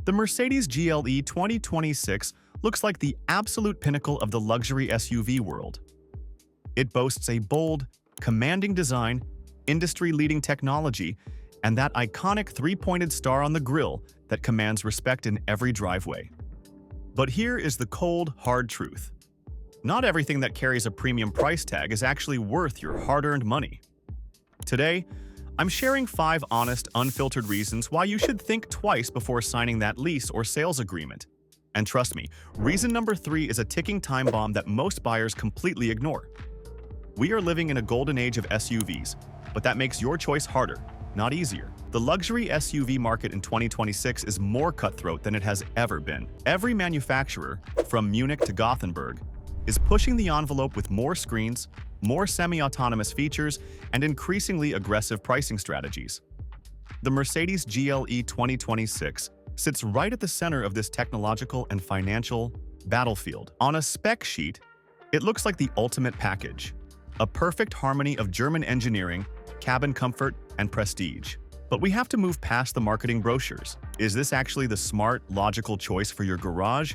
The Mercedes GLE 2026 looks like the absolute pinnacle of the luxury SUV world. It boasts a bold, commanding design, industry-leading technology, and that iconic three-pointed star on the grille that commands respect in every driveway. But here is the cold, hard truth. Not everything that carries a premium price tag is actually worth your hard-earned money. Today, I'm sharing 5 honest, unfiltered reasons why you should think twice before signing that lease or sales agreement. And trust me, reason number 3 is a ticking time bomb that most buyers completely ignore. We are living in a golden age of SUVs, but that makes your choice harder, not easier. The luxury SUV market in 2026 is more cutthroat than it has ever been. Every manufacturer, from Munich to Gothenburg, is pushing the envelope with more screens, more semi-autonomous features, and increasingly aggressive pricing strategies. The Mercedes GLE 2026 sits right at the center of this technological and financial battlefield. On a spec sheet, it looks like the ultimate package, a perfect harmony of German engineering, cabin comfort, and prestige. But we have to move past the marketing brochures. Is this actually the smart, logical choice for your garage?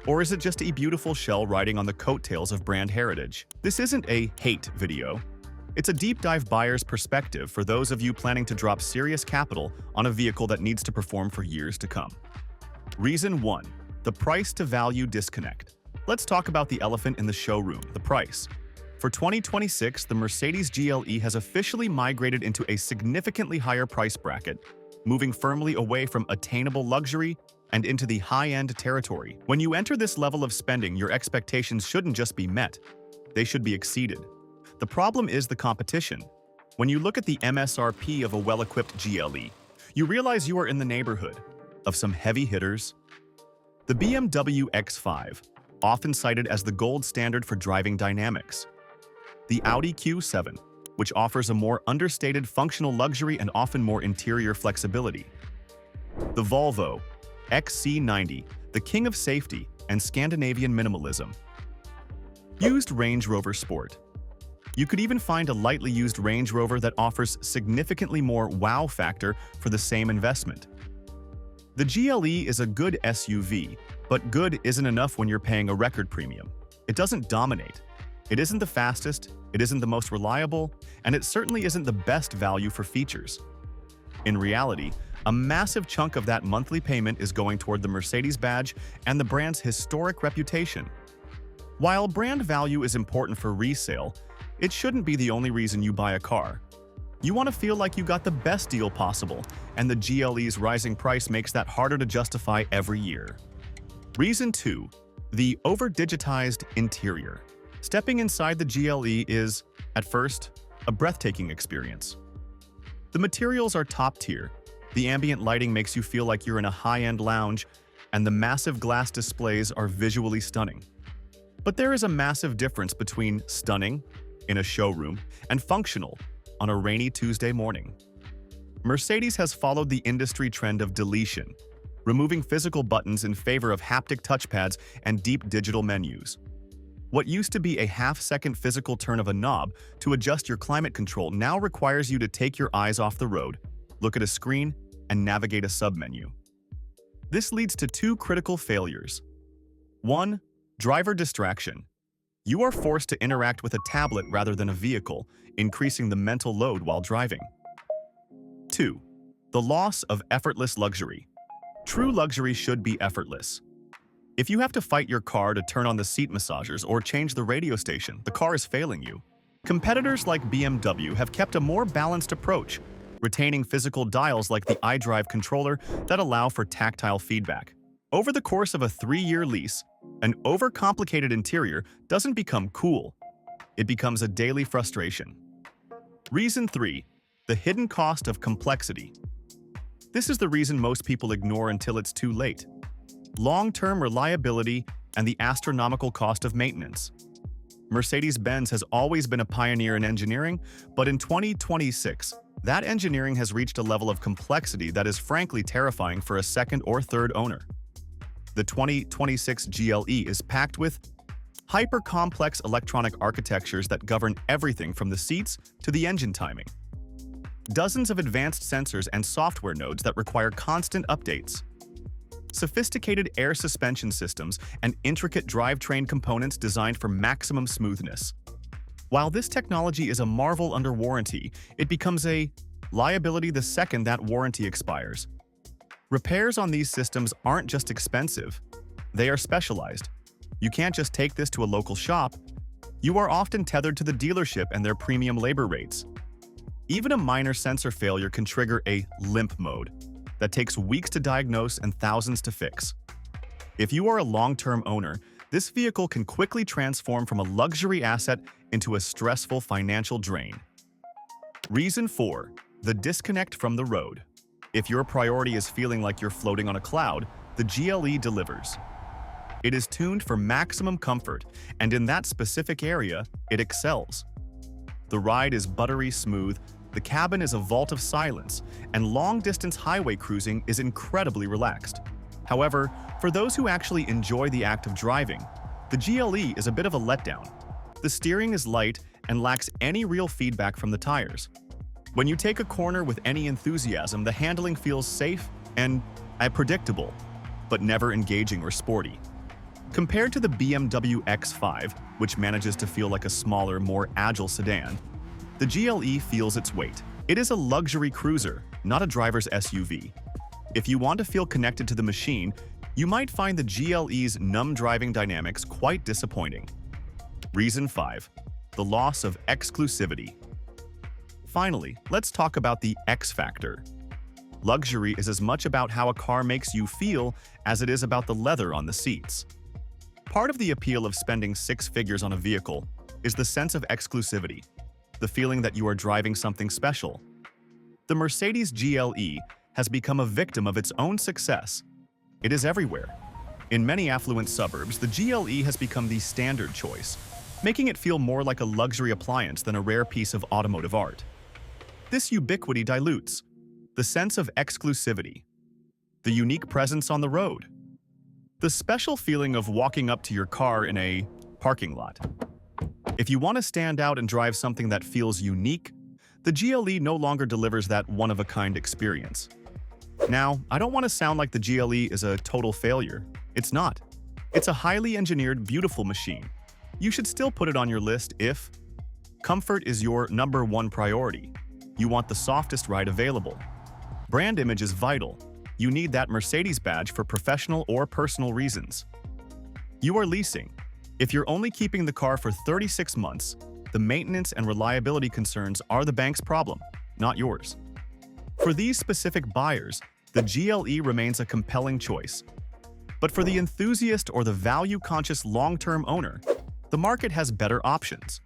Or is it just a beautiful shell riding on the coattails of brand heritage? This isn't a hate video. It's a deep dive buyer's perspective for those of you planning to drop serious capital on a vehicle that needs to perform for years to come. Reason 1. The price-to-value disconnect. Let's talk about the elephant in the showroom, the price. For 2026, the Mercedes GLE has officially migrated into a significantly higher price bracket, moving firmly away from attainable luxury and into the high-end territory. When you enter this level of spending, your expectations shouldn't just be met, they should be exceeded. The problem is the competition. When you look at the MSRP of a well-equipped GLE, you realize you are in the neighborhood of some heavy hitters. The BMW X5, often cited as the gold standard for driving dynamics. The Audi Q7, which offers a more understated functional luxury and often more interior flexibility. The Volvo XC90, the king of safety and Scandinavian minimalism. Used Range Rover Sport. You could even find a lightly used Range Rover that offers significantly more wow factor for the same investment. The GLE is a good SUV, but good isn't enough when you're paying a record premium. It doesn't dominate. It isn't the fastest, it isn't the most reliable, and it certainly isn't the best value for features. In reality, a massive chunk of that monthly payment is going toward the Mercedes badge and the brand's historic reputation. While brand value is important for resale, it shouldn't be the only reason you buy a car. You want to feel like you got the best deal possible, and the GLE's rising price makes that harder to justify every year. Reason 2. The over-digitized interior. Stepping inside the GLE is, at first, a breathtaking experience. The materials are top-tier. The ambient lighting makes you feel like you're in a high-end lounge, and the massive glass displays are visually stunning. But there is a massive difference between stunning, in a showroom, and functional, on a rainy Tuesday morning. Mercedes has followed the industry trend of deletion, removing physical buttons in favor of haptic touchpads and deep digital menus. What used to be a half-second physical turn of a knob to adjust your climate control now requires you to take your eyes off the road, look at a screen, and navigate a submenu. This leads to 2 critical failures. 1. Driver distraction. You are forced to interact with a tablet rather than a vehicle, increasing the mental load while driving. 2. The loss of effortless luxury. True luxury should be effortless. If you have to fight your car to turn on the seat massagers or change the radio station, the car is failing you. Competitors like BMW have kept a more balanced approach, retaining physical dials like the iDrive controller that allow for tactile feedback. Over the course of a 3-year lease, an overcomplicated interior doesn't become cool. It becomes a daily frustration. Reason 3. The hidden cost of complexity. This is the reason most people ignore until it's too late. Long-term reliability and the astronomical cost of maintenance. Mercedes-Benz has always been a pioneer in engineering, but in 2026, that engineering has reached a level of complexity that is frankly terrifying for a second or third owner. The 2026 GLE is packed with hyper-complex electronic architectures that govern everything from the seats to the engine timing. Dozens of advanced sensors and software nodes that require constant updates. sophisticated air suspension systems, and intricate drivetrain components designed for maximum smoothness. While this technology is a marvel under warranty, it becomes a liability the second that warranty expires. Repairs on these systems aren't just expensive, they are specialized. You can't just take this to a local shop. You are often tethered to the dealership and their premium labor rates. Even a minor sensor failure can trigger a limp mode that takes weeks to diagnose and thousands to fix. If you are a long-term owner, this vehicle can quickly transform from a luxury asset into a stressful financial drain. Reason 4. The disconnect from the road. If your priority is feeling like you're floating on a cloud, the GLE delivers. It is tuned for maximum comfort, and in that specific area, it excels. The ride is buttery smooth, the cabin is a vault of silence, and long-distance highway cruising is incredibly relaxed. However, for those who actually enjoy the act of driving, the GLE is a bit of a letdown. The steering is light and lacks any real feedback from the tires. When you take a corner with any enthusiasm, the handling feels safe and predictable, but never engaging or sporty. Compared to the BMW X5, which manages to feel like a smaller, more agile sedan, the GLE feels its weight. It is a luxury cruiser, not a driver's SUV. If you want to feel connected to the machine, you might find the GLE's numb driving dynamics quite disappointing. Reason 5. The loss of exclusivity. Finally, let's talk about the X factor. Luxury is as much about how a car makes you feel as it is about the leather on the seats. Part of the appeal of spending six figures on a vehicle is the sense of exclusivity, the feeling that you are driving something special. The Mercedes GLE has become a victim of its own success. It is everywhere. In many affluent suburbs, the GLE has become the standard choice, making it feel more like a luxury appliance than a rare piece of automotive art. This ubiquity dilutes the sense of exclusivity, the unique presence on the road, the special feeling of walking up to your car in a parking lot. If you want to stand out and drive something that feels unique, the GLE no longer delivers that one-of-a-kind experience. Now, I don't want to sound like the GLE is a total failure. It's not. It's a highly engineered, beautiful machine. You should still put it on your list if comfort is your number one priority. You want the softest ride available. Brand image is vital. You need that Mercedes badge for professional or personal reasons. You are leasing. If you're only keeping the car for 36 months, the maintenance and reliability concerns are the bank's problem, not yours. For these specific buyers, the GLE remains a compelling choice. But for the enthusiast or the value-conscious long-term owner, the market has better options.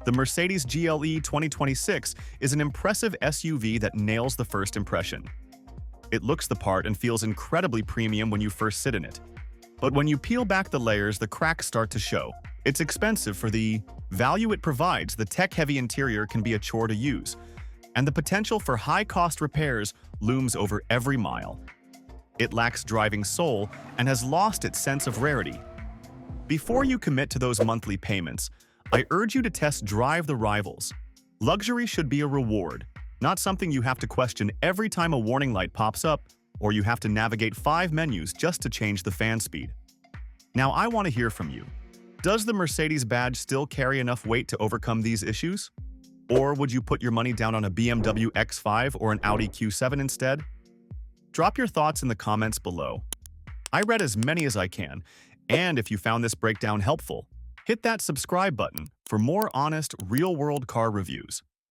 The Mercedes GLE 2026 is an impressive SUV that nails the first impression. It looks the part and feels incredibly premium when you first sit in it. But when you peel back the layers, the cracks start to show. It's expensive for the value it provides. The tech-heavy interior can be a chore to use, and the potential for high-cost repairs looms over every mile. It lacks driving soul and has lost its sense of rarity. Before you commit to those monthly payments, I urge you to test drive the rivals. Luxury should be a reward, not something you have to question every time a warning light pops up or you have to navigate 5 menus just to change the fan speed. Now I want to hear from you. Does the Mercedes badge still carry enough weight to overcome these issues? Or would you put your money down on a BMW X5 or an Audi Q7 instead? Drop your thoughts in the comments below. I read as many as I can, and if you found this breakdown helpful, hit that subscribe button for more honest, real-world car reviews.